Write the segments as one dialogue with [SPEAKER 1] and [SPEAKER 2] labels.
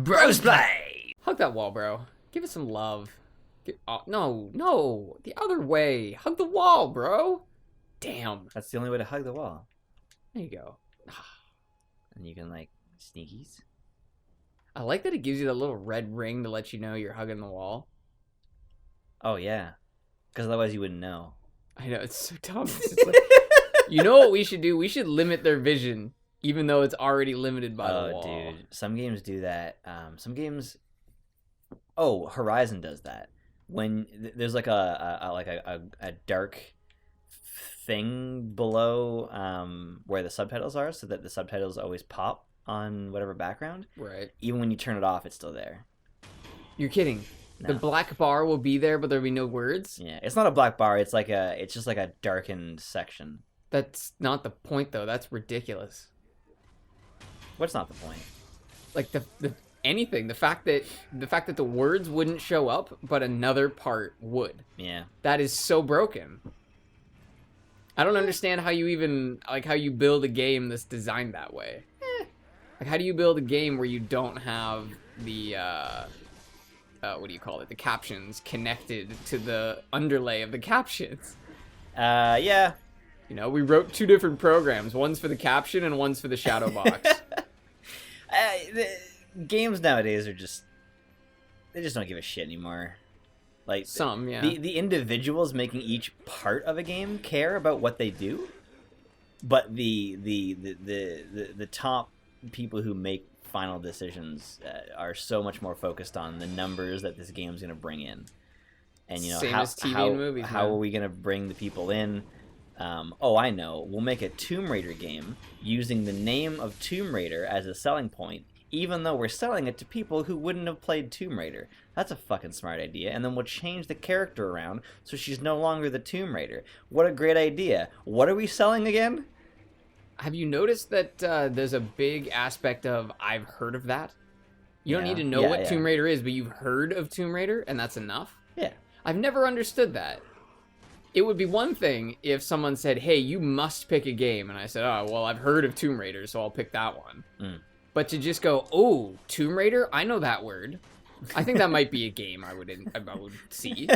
[SPEAKER 1] Brosplay!
[SPEAKER 2] Hug that wall, bro. Give it some love. No. The other way. Hug the wall, bro. Damn.
[SPEAKER 1] That's the only way to hug the wall.
[SPEAKER 2] There you go.
[SPEAKER 1] And you can, like, sneakies.
[SPEAKER 2] I like that it gives you that little red ring to let you know you're hugging the wall.
[SPEAKER 1] Oh, yeah. Because otherwise you wouldn't know.
[SPEAKER 2] I know, it's so dumb. It's like, you know what we should do? We should limit their vision, even though it's already limited by the wall.
[SPEAKER 1] Oh, dude. Some games do that. Some games... Oh, Horizon does that. When there's like a dark thing below where the subtitles are, so that the subtitles always pop on whatever background.
[SPEAKER 2] Right.
[SPEAKER 1] Even when you turn it off, it's still there.
[SPEAKER 2] You're kidding.
[SPEAKER 1] No.
[SPEAKER 2] The black bar will be there, but there'll be no words?
[SPEAKER 1] Yeah, it's not a black bar. It's just like a darkened section.
[SPEAKER 2] That's not the point, though. That's ridiculous.
[SPEAKER 1] What's not the point?
[SPEAKER 2] Like anything. The fact that the words wouldn't show up, but another part would.
[SPEAKER 1] Yeah.
[SPEAKER 2] That is so broken. I don't understand how you even how you build a game that's designed that way. Like, how do you build a game where you don't have the what do you call it? The captions connected to the underlay of the captions.
[SPEAKER 1] Yeah.
[SPEAKER 2] You know, we wrote two different programs. One's for the caption and one's for the shadow box.
[SPEAKER 1] Games nowadays are they just don't give a shit anymore. Like
[SPEAKER 2] Some, yeah.
[SPEAKER 1] The individuals making each part of a game care about what they do, but the top people who make final decisions are so much more focused on the numbers that this game's going to bring in. And you know,
[SPEAKER 2] Same as TV and movies,
[SPEAKER 1] how
[SPEAKER 2] man.
[SPEAKER 1] are we going to bring the people in? Oh, I know. We'll make a Tomb Raider game using the name of Tomb Raider as a selling point, even though we're selling it to people who wouldn't have played Tomb Raider. That's a fucking smart idea. And then we'll change the character around so she's no longer the Tomb Raider. What a great idea. What are we selling again?
[SPEAKER 2] Have you noticed that there's a big aspect of I've heard of that? You don't need to know what Tomb Raider is, but you've heard of Tomb Raider, and that's enough?
[SPEAKER 1] Yeah.
[SPEAKER 2] I've never understood that. It would be one thing if someone said, hey, you must pick a game. And I said, oh, well, I've heard of Tomb Raider, so I'll pick that one.
[SPEAKER 1] Mm.
[SPEAKER 2] But to just go, oh, Tomb Raider? I know that word. I think that might be a game I would see.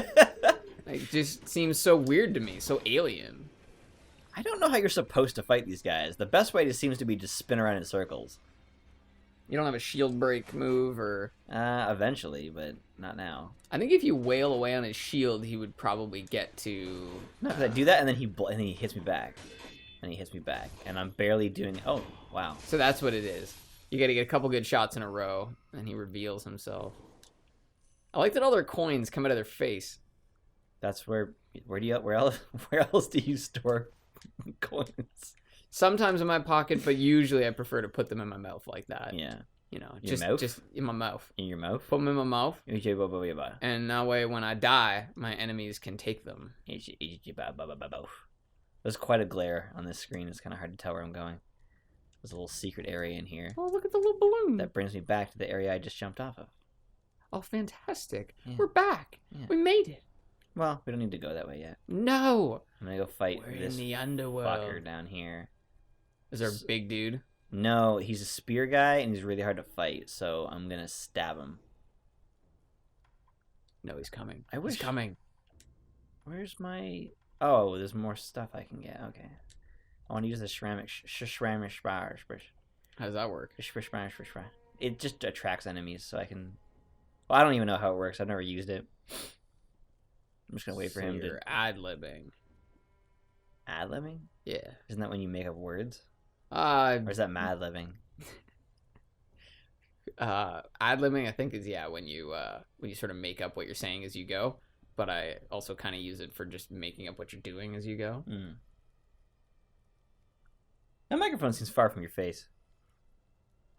[SPEAKER 2] It just seems so weird to me, so alien.
[SPEAKER 1] I don't know how you're supposed to fight these guys. The best way seems to be just spin around in circles.
[SPEAKER 2] You don't have a shield break move or...
[SPEAKER 1] Eventually, but not now.
[SPEAKER 2] I think if you wail away on his shield, he would probably get to...
[SPEAKER 1] No, because I do that, and then he hits me back. And he hits me back. And I'm barely doing... Oh, wow.
[SPEAKER 2] So that's what it is. You gotta get a couple good shots in a row, and he reveals himself. I like that all their coins come out of their face.
[SPEAKER 1] That's where else do you store coins?
[SPEAKER 2] Sometimes in my pocket, but usually I prefer to put them in my mouth like that.
[SPEAKER 1] Yeah.
[SPEAKER 2] You know,
[SPEAKER 1] Your mouth?
[SPEAKER 2] just in my mouth.
[SPEAKER 1] In your mouth?
[SPEAKER 2] Put them in my mouth,
[SPEAKER 1] And
[SPEAKER 2] and that way when I die, my enemies can take them.
[SPEAKER 1] There's quite a glare on this screen. It's kind of hard to tell where I'm going. There's a little secret area in here.
[SPEAKER 2] Oh, look at the little balloon.
[SPEAKER 1] That brings me back to the area I just jumped off of.
[SPEAKER 2] Oh, fantastic.
[SPEAKER 1] Yeah.
[SPEAKER 2] We're back.
[SPEAKER 1] Yeah.
[SPEAKER 2] We made it.
[SPEAKER 1] Well, we don't need to go that way yet.
[SPEAKER 2] No.
[SPEAKER 1] I'm gonna go fight
[SPEAKER 2] We're
[SPEAKER 1] this
[SPEAKER 2] in the underworld.
[SPEAKER 1] fucker down here.
[SPEAKER 2] Is there a big dude?
[SPEAKER 1] No, he's a spear guy, and he's really hard to fight, so I'm gonna stab him.
[SPEAKER 2] No, he's coming.
[SPEAKER 1] I wish...
[SPEAKER 2] He's coming.
[SPEAKER 1] Where's my... Oh, there's more stuff I can get. Okay. I want to use the ceramic...
[SPEAKER 2] How does that work?
[SPEAKER 1] It just attracts enemies, so I can... Well, I don't even know how it works. I've never used it. I'm just gonna wait for him to...
[SPEAKER 2] You're ad-libbing.
[SPEAKER 1] Ad-libbing?
[SPEAKER 2] Yeah.
[SPEAKER 1] Isn't that when you make up words?
[SPEAKER 2] Or
[SPEAKER 1] Or is that mad-libbing?
[SPEAKER 2] Ad-libbing, I think, is, when you sort of make up what you're saying as you go. But I also kind of use it for just making up what you're doing as you go.
[SPEAKER 1] Mm. That microphone seems far from your face.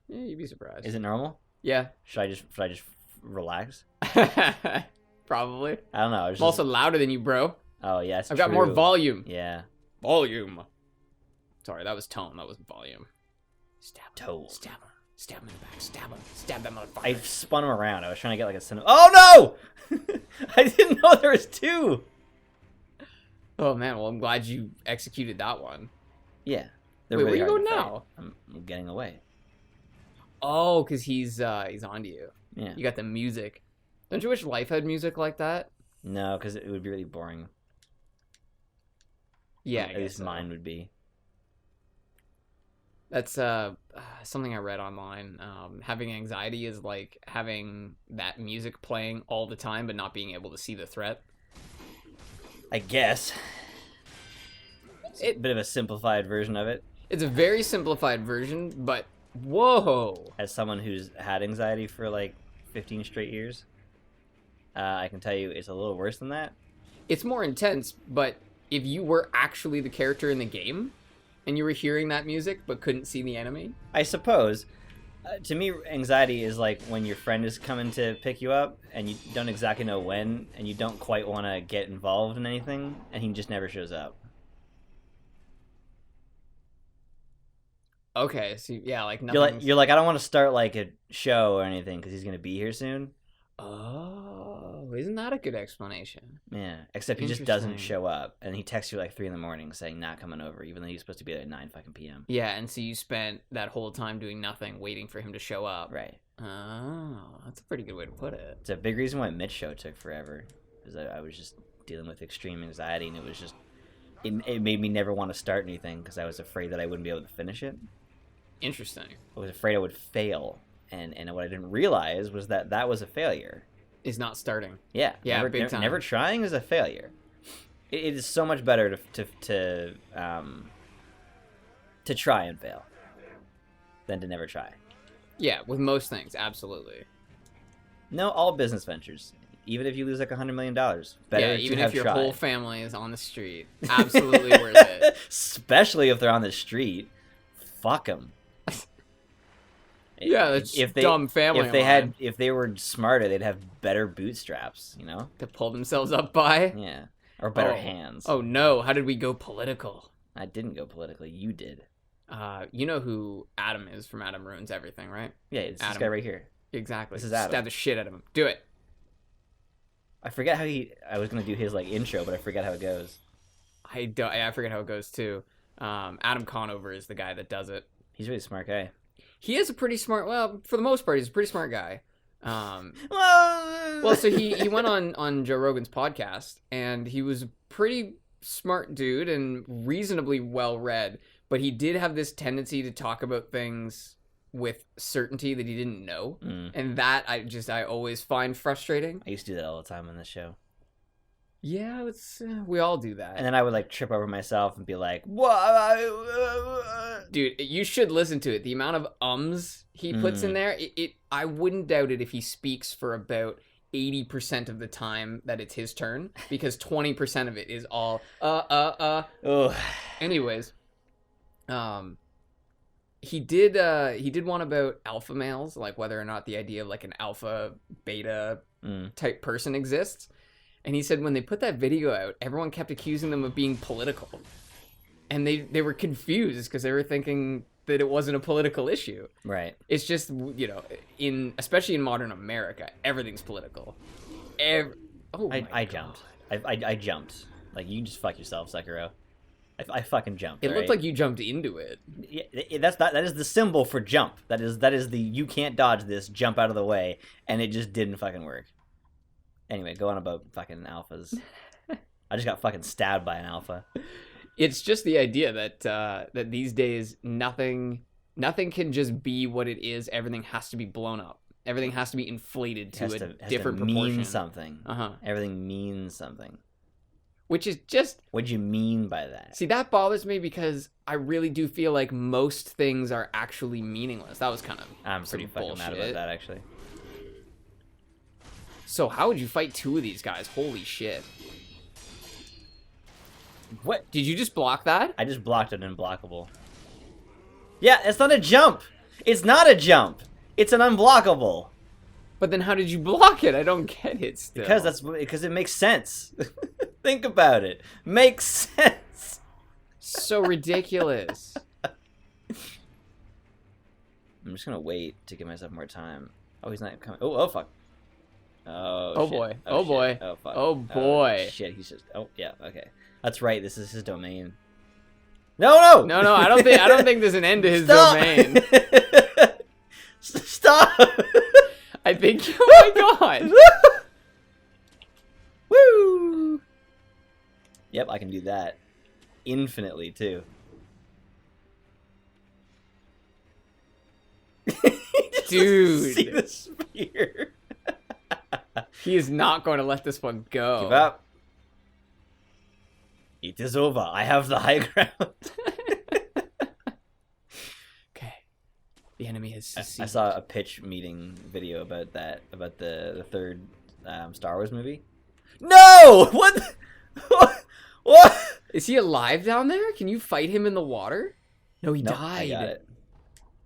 [SPEAKER 2] Yeah, you'd be surprised.
[SPEAKER 1] Is it normal?
[SPEAKER 2] Yeah.
[SPEAKER 1] Should I just relax?
[SPEAKER 2] Probably.
[SPEAKER 1] I don't know.
[SPEAKER 2] I'm also louder than you, bro.
[SPEAKER 1] Oh, yeah, it's
[SPEAKER 2] I've got more
[SPEAKER 1] true.
[SPEAKER 2] volume.
[SPEAKER 1] Yeah.
[SPEAKER 2] Volume. Sorry, that was tone. That wasn't volume. Stab him.
[SPEAKER 1] Tone.
[SPEAKER 2] Stab him. Stab him in the back. Stab him. Stab that motherfucker.
[SPEAKER 1] I spun him around. I was trying to get like a cinema. Oh, no! I didn't know there was two.
[SPEAKER 2] Oh, man. Well, I'm glad you executed that one.
[SPEAKER 1] Yeah.
[SPEAKER 2] Wait, where
[SPEAKER 1] really
[SPEAKER 2] you
[SPEAKER 1] hard
[SPEAKER 2] going
[SPEAKER 1] to fight.
[SPEAKER 2] now?
[SPEAKER 1] I'm getting away.
[SPEAKER 2] Oh, because he's onto you.
[SPEAKER 1] Yeah.
[SPEAKER 2] You got the music. Don't you wish life had music like that?
[SPEAKER 1] No, because it would be really boring.
[SPEAKER 2] Yeah,
[SPEAKER 1] At least mine would be.
[SPEAKER 2] That's something I read online. Having anxiety is like having that music playing all the time, but not being able to see the threat.
[SPEAKER 1] I guess. It's a bit of a simplified version of it.
[SPEAKER 2] It's a very simplified version, but whoa!
[SPEAKER 1] As someone who's had anxiety for like 15 straight years, I can tell you it's a little worse than that.
[SPEAKER 2] It's more intense, but if you were actually the character in the game, and you were hearing that music but couldn't see the enemy,
[SPEAKER 1] I suppose. To me, anxiety is like when your friend is coming to pick you up, and you don't exactly know when, and you don't quite want to get involved in anything, and he just never shows up.
[SPEAKER 2] okay, so yeah, like nothing.
[SPEAKER 1] You're like, I don't want to start like a show or anything because he's gonna be here soon.
[SPEAKER 2] Oh, isn't that a good explanation?
[SPEAKER 1] Yeah, except he just doesn't show up, and he texts you like 3 a.m. saying not coming over, even though he's supposed to be there at 9 fucking p.m.
[SPEAKER 2] Yeah, and so you spent that whole time doing nothing, waiting for him to show up.
[SPEAKER 1] Right.
[SPEAKER 2] Oh, that's a pretty good way to put it.
[SPEAKER 1] It's a big reason why Mitch show took forever, because I was just dealing with extreme anxiety, and it was just it made me never want to start anything because I was afraid that I wouldn't be able to finish it.
[SPEAKER 2] Interesting.
[SPEAKER 1] I was afraid I would fail. And what I didn't realize was that was a failure.
[SPEAKER 2] Is not starting.
[SPEAKER 1] Yeah,
[SPEAKER 2] big time.
[SPEAKER 1] Never trying is a failure. It is so much better to try and fail than to never try.
[SPEAKER 2] Yeah, with most things, absolutely.
[SPEAKER 1] No, all business ventures, even if you lose like $100 million, better
[SPEAKER 2] even
[SPEAKER 1] to have
[SPEAKER 2] if your
[SPEAKER 1] tried.
[SPEAKER 2] whole family is on the street, absolutely worth it.
[SPEAKER 1] Especially if they're on the street, fuck them.
[SPEAKER 2] Yeah, that's dumb family.
[SPEAKER 1] If they were smarter, they'd have better bootstraps, you know,
[SPEAKER 2] to pull themselves up by.
[SPEAKER 1] Yeah, or better hands.
[SPEAKER 2] Oh no! How did we go political?
[SPEAKER 1] I didn't go politically. You did.
[SPEAKER 2] You know who Adam is from Adam Ruins Everything, right?
[SPEAKER 1] Yeah, it's
[SPEAKER 2] Adam.
[SPEAKER 1] this guy right here.
[SPEAKER 2] Exactly.
[SPEAKER 1] This is Adam.
[SPEAKER 2] Stab the shit out of him. Do it.
[SPEAKER 1] I forget how I was gonna do his like intro, but I forget how it goes.
[SPEAKER 2] I forget how it goes too. Adam Conover is the guy that does it.
[SPEAKER 1] He's a really smart guy.
[SPEAKER 2] He is a pretty smart. Well, for the most part, he's a pretty smart guy. Well, so he went on Joe Rogan's podcast, and he was a pretty smart dude and reasonably well read. But he did have this tendency to talk about things with certainty that he didn't know, and that I always find frustrating.
[SPEAKER 1] I used to do that all the time on this show.
[SPEAKER 2] Yeah, it's we all do that.
[SPEAKER 1] And then I would like trip over myself and be like, "What?"
[SPEAKER 2] Dude, you should listen to it. The amount of ums he puts in there, I wouldn't doubt it if he speaks for about 80% of the time that it's his turn, because 20% of it is all
[SPEAKER 1] Ugh.
[SPEAKER 2] Anyways, he did one about alpha males, like whether or not the idea of like an alpha beta type person exists. And he said when they put that video out, everyone kept accusing them of being political. And they were confused because they were thinking that it wasn't a political issue.
[SPEAKER 1] Right.
[SPEAKER 2] It's just, you know, especially in modern America, everything's political. I
[SPEAKER 1] jumped. I jumped. Like, you just fuck yourself, Sekiro. I fucking jumped.
[SPEAKER 2] It looked like you jumped into it.
[SPEAKER 1] Yeah, that is the symbol for jump. That is the you can't dodge this, jump out of the way, and it just didn't fucking work. Anyway, go on about fucking alphas. I just got fucking stabbed by an alpha.
[SPEAKER 2] It's just the idea that these days nothing can just be what it is. Everything has to be blown up. Everything has to be inflated to a different proportion.
[SPEAKER 1] Mean something. Everything means something.
[SPEAKER 2] Which is just...
[SPEAKER 1] What do you mean by that?
[SPEAKER 2] See, that bothers me because I really do feel like most things are actually meaningless. That was kind of
[SPEAKER 1] I'm pretty fucking mad about that, actually.
[SPEAKER 2] So how would you fight two of these guys? Holy shit.
[SPEAKER 1] What?
[SPEAKER 2] Did you just block that?
[SPEAKER 1] I just blocked an unblockable. Yeah, it's not a jump. It's not a jump. It's an unblockable.
[SPEAKER 2] But then how did you block it? I don't get it still.
[SPEAKER 1] Because it makes sense. Think about it. Makes sense.
[SPEAKER 2] So ridiculous.
[SPEAKER 1] I'm just gonna wait to give myself more time. Oh, he's not coming. Oh fuck.
[SPEAKER 2] Oh
[SPEAKER 1] shit.
[SPEAKER 2] boy.
[SPEAKER 1] Oh
[SPEAKER 2] boy.
[SPEAKER 1] Oh fuck.
[SPEAKER 2] Oh boy.
[SPEAKER 1] Oh, shit. He's just. Oh yeah. Okay. That's right. This is his domain. No.
[SPEAKER 2] No. I don't think there's an end to his domain. I think. Oh my god.
[SPEAKER 1] Woo! Yep, I can do that infinitely too.
[SPEAKER 2] Dude.
[SPEAKER 1] See the spear.
[SPEAKER 2] He is not going to let this one go.
[SPEAKER 1] Give up. It is over. I have the high ground.
[SPEAKER 2] Okay. The enemy has seceded.
[SPEAKER 1] I saw a pitch meeting video about that, about the third Star Wars movie. No! What? What?
[SPEAKER 2] Is he alive down there? Can you fight him in the water? No, he
[SPEAKER 1] Nope,
[SPEAKER 2] died.
[SPEAKER 1] I got it.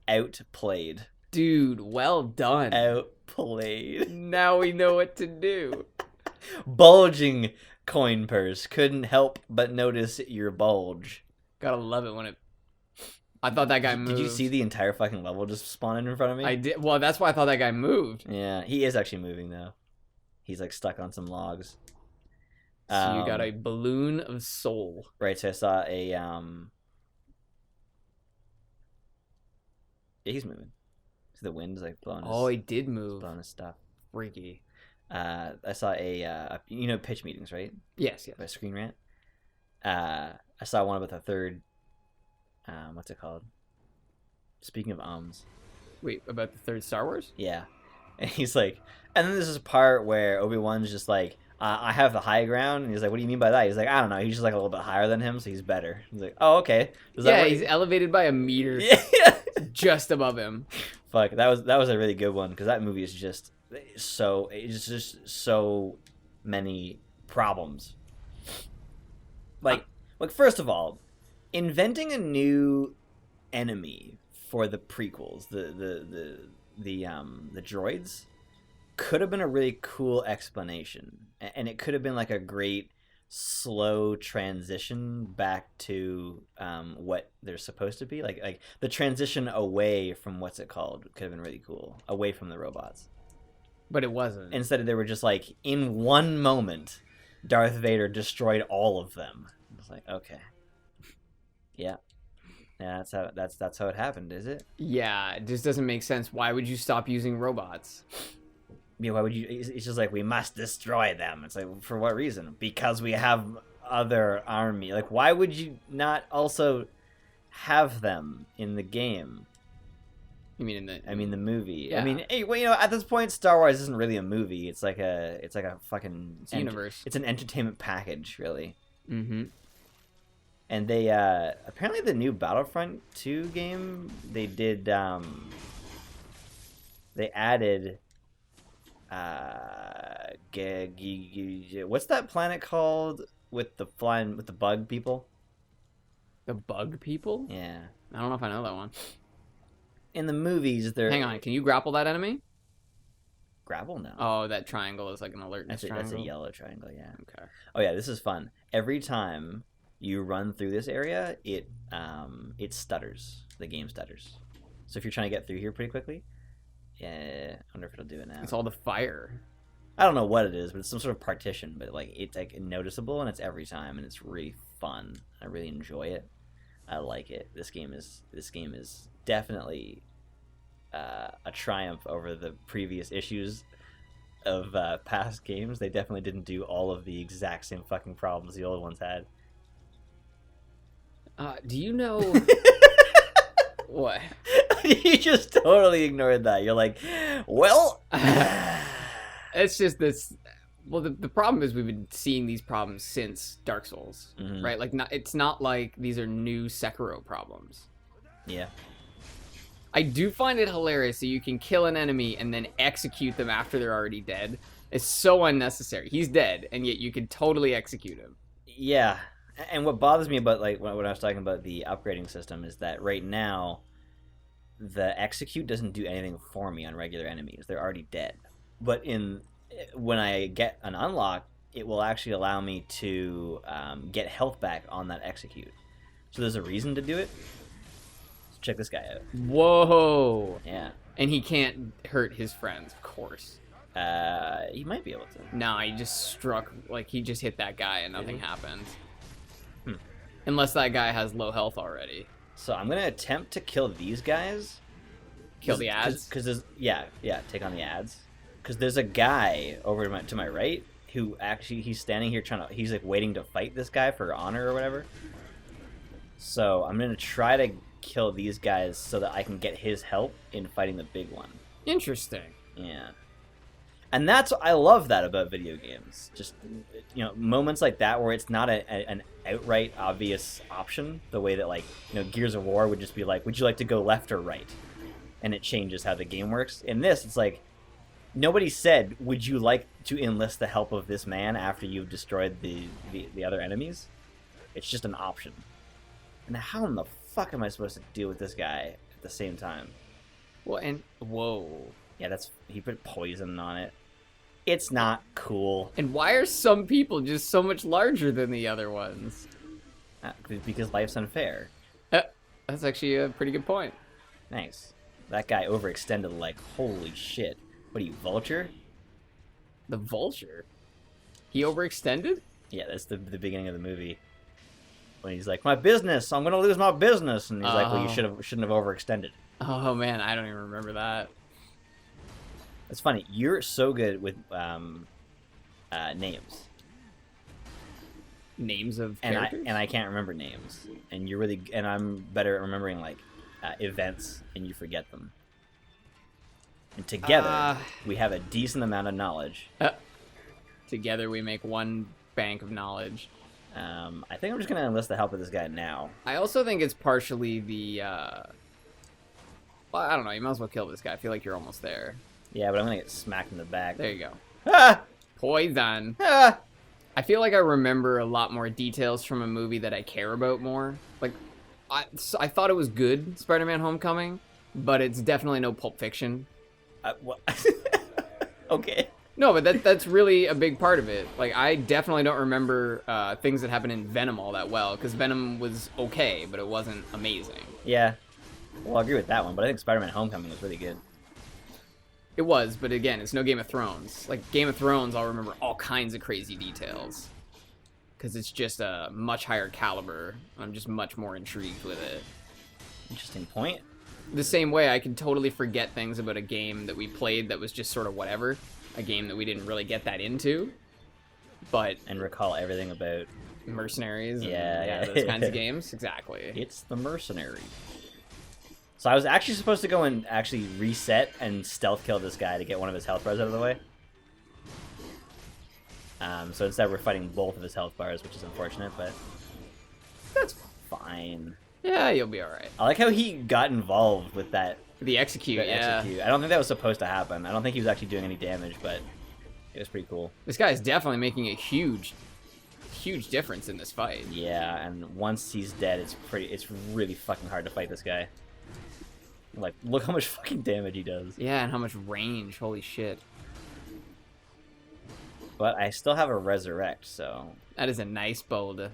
[SPEAKER 1] Outplayed.
[SPEAKER 2] Dude, well done.
[SPEAKER 1] Outplayed.
[SPEAKER 2] Now we know what to do.
[SPEAKER 1] Bulging coin purse. Couldn't help but notice your bulge.
[SPEAKER 2] Gotta love it when it... I thought that guy moved.
[SPEAKER 1] Did you see the entire fucking level just spawning in front of me?
[SPEAKER 2] I did. Well, that's why I thought that guy moved.
[SPEAKER 1] Yeah, he is actually moving though. He's like stuck on some logs.
[SPEAKER 2] So you got a balloon of soul.
[SPEAKER 1] Right, so I saw a yeah, he's moving. So the wind's like blowing his,
[SPEAKER 2] Oh, he did move.
[SPEAKER 1] blowing his stuff.
[SPEAKER 2] Freaky.
[SPEAKER 1] I saw a you know, pitch meetings, right?
[SPEAKER 2] Yes, yes.
[SPEAKER 1] By Screen Rant. I saw one about the third what's it called? Speaking of ums.
[SPEAKER 2] Wait, about the third Star Wars?
[SPEAKER 1] Yeah. And he's like, and then there's this part where Obi-Wan's just like, I have the high ground, and he's like, what do you mean by that? He's like, I don't know, he's just like a little bit higher than him, so he's better. He's like, oh, okay. Is that
[SPEAKER 2] Yeah,
[SPEAKER 1] what
[SPEAKER 2] he's elevated by a meter
[SPEAKER 1] yeah.
[SPEAKER 2] just above him.
[SPEAKER 1] Fuck, that was a really good one, because that movie is just so many problems. Like first of all, inventing a new enemy for the prequels, the droids, could have been a really cool explanation, and it could have been like a great slow transition back to what they're supposed to be, like the transition away from what's it called could have been really cool, away from the robots.
[SPEAKER 2] But it wasn't.
[SPEAKER 1] Instead, they were just like, in one moment, Darth Vader destroyed all of them. It's like, okay, yeah, that's how it happened, is it?
[SPEAKER 2] Yeah, it just doesn't make sense. Why would you stop using robots?
[SPEAKER 1] Yeah, why would you? It's just like, we must destroy them. It's like, for what reason? Because we have other army. Like, why would you not also have them in the game?
[SPEAKER 2] You mean in the?
[SPEAKER 1] I mean, the movie.
[SPEAKER 2] Yeah.
[SPEAKER 1] I mean, hey, well, you know, at this point, Star Wars isn't really a movie. It's like a fucking
[SPEAKER 2] universe.
[SPEAKER 1] It's an entertainment package, really.
[SPEAKER 2] Mm-hmm.
[SPEAKER 1] And they apparently the new Battlefront 2 game, they did they added what's that planet called with the bug people?
[SPEAKER 2] The bug people?
[SPEAKER 1] Yeah.
[SPEAKER 2] I don't know if I know that one.
[SPEAKER 1] In the movies, they're...
[SPEAKER 2] Hang on, can you grapple that enemy?
[SPEAKER 1] Grapple? No.
[SPEAKER 2] Oh, that triangle is like an alertness triangle?
[SPEAKER 1] That's a yellow triangle, yeah.
[SPEAKER 2] Okay.
[SPEAKER 1] Oh yeah, this is fun. Every time you run through this area, it stutters. The game stutters. So if you're trying to get through here pretty quickly, yeah, I wonder if it'll do it now.
[SPEAKER 2] It's all the fire.
[SPEAKER 1] I don't know what it is, but it's some sort of partition, but like it's like noticeable, and it's every time, and it's really fun. I really enjoy it. I like it. This game is definitely a triumph over the previous issues of past games. They definitely didn't do all of the exact same fucking problems the old ones had.
[SPEAKER 2] Do you know what?
[SPEAKER 1] You just totally ignored that. You're like, well,
[SPEAKER 2] It's just this. Well, the problem is we've been seeing these problems since Dark Souls,
[SPEAKER 1] Mhm.
[SPEAKER 2] right? Like, it's not like these are new Sekiro problems.
[SPEAKER 1] yeah.
[SPEAKER 2] I do find it hilarious that you can kill an enemy and then execute them after they're already dead. It's so unnecessary. He's dead, and yet you can totally execute him.
[SPEAKER 1] Yeah, and what bothers me about, like, when I was talking about the upgrading system is that right now, the execute doesn't do anything for me on regular enemies. They're already dead. But when I get an unlock, it will actually allow me to get health back on that execute. So there's a reason to do it. So check this guy out.
[SPEAKER 2] Whoa!
[SPEAKER 1] Yeah.
[SPEAKER 2] And he can't hurt his friends, of course.
[SPEAKER 1] He might be able to.
[SPEAKER 2] Nah, he just struck, like, he just hit that guy and nothing happened.
[SPEAKER 1] Hmm.
[SPEAKER 2] Unless that guy has low health already.
[SPEAKER 1] So I'm going to attempt to kill these guys,
[SPEAKER 2] Kill the ads?
[SPEAKER 1] Because there's take on the ads. Because there's a guy over to my right who actually he's standing here he's like waiting to fight this guy for honor or whatever. So I'm gonna try to kill these guys so that I can get his help in fighting the big one.
[SPEAKER 2] Interesting.
[SPEAKER 1] Yeah. And I love that about video games. Just, moments like that where it's not an outright obvious option, the way that, like, Gears of War would just be like, would you like to go left or right? And it changes how the game works. In this, it's like, nobody said, would you like to enlist the help of this man after you've destroyed the other enemies? It's just an option. And how in the fuck am I supposed to deal with this guy at the same time?
[SPEAKER 2] Well, and whoa.
[SPEAKER 1] Yeah, he put poison on it. It's not cool.
[SPEAKER 2] And why are some people just so much larger than the other ones?
[SPEAKER 1] Because life's unfair.
[SPEAKER 2] That's actually a pretty good point.
[SPEAKER 1] Nice. That guy overextended like, holy shit. What are you, Vulture?
[SPEAKER 2] The Vulture? He overextended?
[SPEAKER 1] Yeah, that's the beginning of the movie. When he's like, my business, I'm gonna lose my business. And he's like, well, you shouldn't have overextended.
[SPEAKER 2] Oh man, I don't even remember that.
[SPEAKER 1] It's funny. You're so good with names.
[SPEAKER 2] Names of characters?
[SPEAKER 1] And I can't remember names. And I'm better at remembering like events, and you forget them. And together we have a decent amount of knowledge.
[SPEAKER 2] Together we make one bank of knowledge.
[SPEAKER 1] I think I'm just gonna enlist the help of this guy now.
[SPEAKER 2] I also think it's partially the. Well, I don't know. You might as well kill this guy. I feel like you're almost there.
[SPEAKER 1] Yeah, but I'm gonna get smacked in the back.
[SPEAKER 2] There you go.
[SPEAKER 1] Ah!
[SPEAKER 2] Poison.
[SPEAKER 1] Ah!
[SPEAKER 2] I feel like I remember a lot more details from a movie that I care about more. Like, I thought it was good, Spider-Man: Homecoming, but it's definitely no Pulp Fiction.
[SPEAKER 1] What? Okay.
[SPEAKER 2] No, but that's really a big part of it. Like, I definitely don't remember things that happened in Venom all that well, because Venom was okay, but it wasn't amazing.
[SPEAKER 1] Yeah. Well, I agree with that one, but I think Spider-Man: Homecoming was really good.
[SPEAKER 2] It was, but again, it's no Game of Thrones. Like, Game of Thrones, I'll remember all kinds of crazy details. Because it's just a much higher caliber. I'm just much more intrigued with it.
[SPEAKER 1] Interesting point.
[SPEAKER 2] The same way I can totally forget things about a game that we played that was just sort of whatever. A game that we didn't really get that into. But...
[SPEAKER 1] And recall everything about...
[SPEAKER 2] Mercenaries. And,
[SPEAKER 1] yeah.
[SPEAKER 2] Those kinds of games. Exactly.
[SPEAKER 1] It's the Mercenary. So I was actually supposed to go and actually reset and stealth kill this guy to get one of his health bars out of the way. So instead we're fighting both of his health bars, which is unfortunate, but that's fine.
[SPEAKER 2] Yeah, you'll be alright.
[SPEAKER 1] I like how he got involved with that.
[SPEAKER 2] The execute, yeah.
[SPEAKER 1] I don't think that was supposed to happen. I don't think he was actually doing any damage, but it was pretty cool.
[SPEAKER 2] This guy is definitely making a huge difference in this fight.
[SPEAKER 1] Yeah, and once he's dead, it's really fucking hard to fight this guy. Like, look how much fucking damage he does.
[SPEAKER 2] Yeah, and how much range. Holy shit.
[SPEAKER 1] But I still have a resurrect, so...
[SPEAKER 2] That is a nice bow to...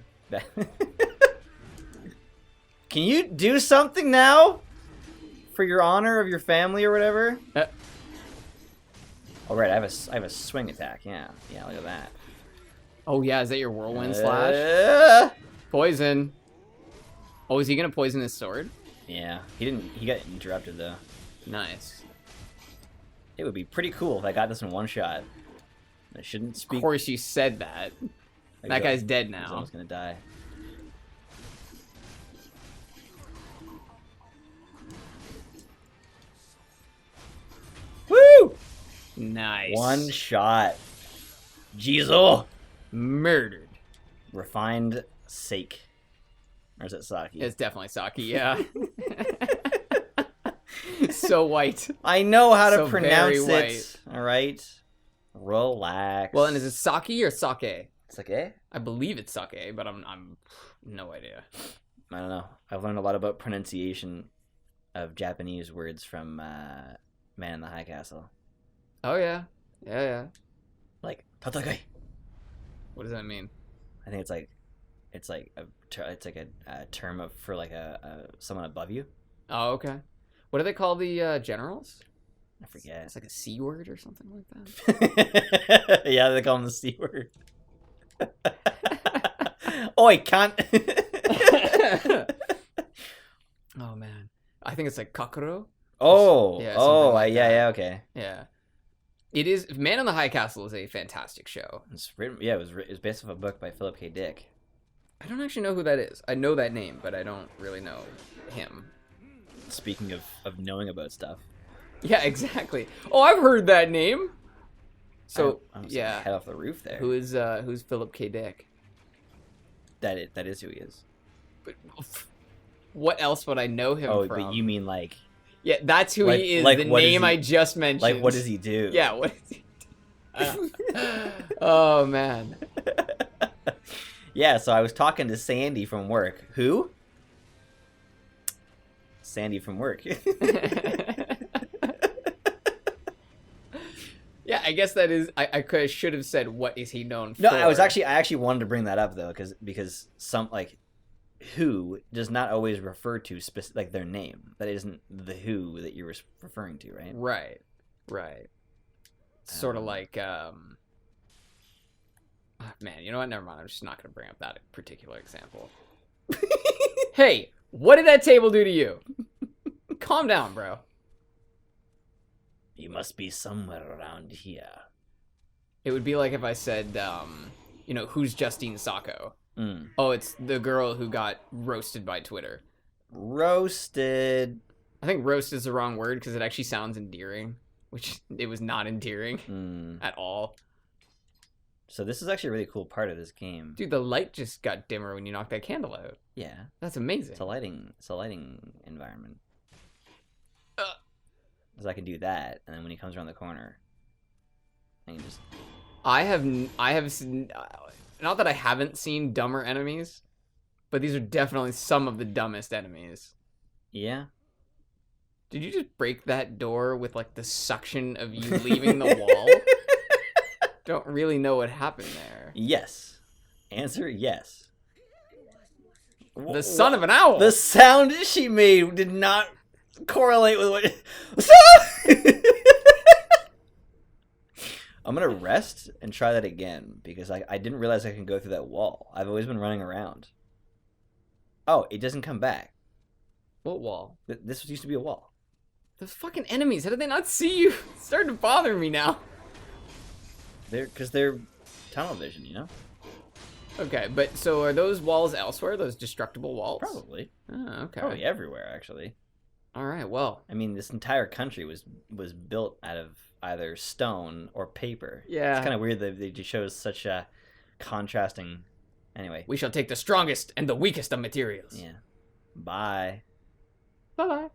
[SPEAKER 1] Can you do something now? For your honor of your family or whatever? Oh, right, I have a swing attack, yeah. Yeah, look at that.
[SPEAKER 2] Oh, yeah, is that your whirlwind slash? Poison. Oh, is he gonna poison his sword?
[SPEAKER 1] Yeah, he got interrupted though.
[SPEAKER 2] Nice.
[SPEAKER 1] It would be pretty cool if I got this in one shot. I shouldn't speak.
[SPEAKER 2] Of course you said that. That guy's dead now.
[SPEAKER 1] He's almost gonna die. Woo!
[SPEAKER 2] Nice.
[SPEAKER 1] One shot. Jizo!
[SPEAKER 2] Murdered.
[SPEAKER 1] Refined sake. Or is it sake?
[SPEAKER 2] It's definitely sake, yeah. So white.
[SPEAKER 1] I know how to
[SPEAKER 2] So
[SPEAKER 1] pronounce
[SPEAKER 2] very white.
[SPEAKER 1] it. Alright. Relax.
[SPEAKER 2] Well, and is it sake or sake?
[SPEAKER 1] Sake?
[SPEAKER 2] I believe it's sake, but I'm no idea.
[SPEAKER 1] I don't know. I've learned a lot about pronunciation of Japanese words from Man in the High Castle.
[SPEAKER 2] Oh yeah. Yeah.
[SPEAKER 1] Like tatakai.
[SPEAKER 2] What does that mean?
[SPEAKER 1] I think it's like a term for like a someone above you.
[SPEAKER 2] Oh, okay. What do they call the generals?
[SPEAKER 1] I forget.
[SPEAKER 2] It's like a C word or something like that.
[SPEAKER 1] Yeah, they call them the C word. Oi, cunt.
[SPEAKER 2] Oh man, I think it's like kakuro.
[SPEAKER 1] Oh,
[SPEAKER 2] Yeah,
[SPEAKER 1] oh,
[SPEAKER 2] something like
[SPEAKER 1] yeah,
[SPEAKER 2] that.
[SPEAKER 1] yeah, okay.
[SPEAKER 2] Yeah. It is. Man in the High Castle is a fantastic show.
[SPEAKER 1] It's written. Yeah, it was based off a book by Philip K. Dick.
[SPEAKER 2] I don't actually know who that is. I know that name, but I don't really know him.
[SPEAKER 1] Speaking of knowing about stuff.
[SPEAKER 2] Yeah, exactly. Oh, I've heard that name. So
[SPEAKER 1] I almost
[SPEAKER 2] yeah,
[SPEAKER 1] head off the roof there.
[SPEAKER 2] who's Philip K. Dick?
[SPEAKER 1] That is who he is.
[SPEAKER 2] But what else would I know him
[SPEAKER 1] Oh,
[SPEAKER 2] from?
[SPEAKER 1] but you mean like
[SPEAKER 2] Yeah, that's who he is.
[SPEAKER 1] like
[SPEAKER 2] The
[SPEAKER 1] what does
[SPEAKER 2] name
[SPEAKER 1] he-
[SPEAKER 2] I just mentioned.
[SPEAKER 1] like what does he do?
[SPEAKER 2] Yeah, what does he do? Oh man.
[SPEAKER 1] Yeah, so I was talking to Sandy from work. Who? Sandy from work.
[SPEAKER 2] Yeah, I guess that is. I should have said, what is he known for?
[SPEAKER 1] No, I actually wanted to bring that up though, because some like who does not always refer to like their name. That isn't the who that you're referring to, right?
[SPEAKER 2] Right. Sort of like man, you know what? Never mind. I'm just not gonna bring up that particular example. Hey, what did that table do to you? Calm down, bro.
[SPEAKER 1] You must be somewhere around here.
[SPEAKER 2] It would be like if I said, who's Justine Sacco?
[SPEAKER 1] Mm.
[SPEAKER 2] Oh, it's the girl who got roasted by Twitter.
[SPEAKER 1] Roasted.
[SPEAKER 2] I think roast is the wrong word because it actually sounds endearing, which it was not endearing at all.
[SPEAKER 1] So this is actually a really cool part of this game.
[SPEAKER 2] Dude, the light just got dimmer when you knocked that candle out.
[SPEAKER 1] Yeah.
[SPEAKER 2] That's amazing.
[SPEAKER 1] It's a lighting environment. Because I can do that, and then when he comes around the corner, I can just...
[SPEAKER 2] I have seen, not that I haven't seen dumber enemies, but these are definitely some of the dumbest enemies.
[SPEAKER 1] Yeah.
[SPEAKER 2] Did you just break that door with like the suction of you leaving the wall? Don't really know what happened there.
[SPEAKER 1] Yes. Answer, yes.
[SPEAKER 2] The son of an owl!
[SPEAKER 1] The sound she made did not correlate with what... I'm gonna rest and try that again, because I didn't realize I can go through that wall. I've always been running around. Oh, it doesn't come back.
[SPEAKER 2] What wall?
[SPEAKER 1] This used to be a wall.
[SPEAKER 2] Those fucking enemies, how did they not see you? It's starting to bother me now.
[SPEAKER 1] Because they're tunnel vision, you know?
[SPEAKER 2] Okay, but so are those walls elsewhere? Those destructible walls?
[SPEAKER 1] Probably.
[SPEAKER 2] Oh, okay.
[SPEAKER 1] Probably everywhere, actually.
[SPEAKER 2] All right, well.
[SPEAKER 1] I mean, this entire country was built out of either stone or paper.
[SPEAKER 2] Yeah.
[SPEAKER 1] It's kind of weird that they just shows such a contrasting... Anyway.
[SPEAKER 2] We shall take the strongest and the weakest of materials.
[SPEAKER 1] Yeah. Bye.
[SPEAKER 2] Bye-bye.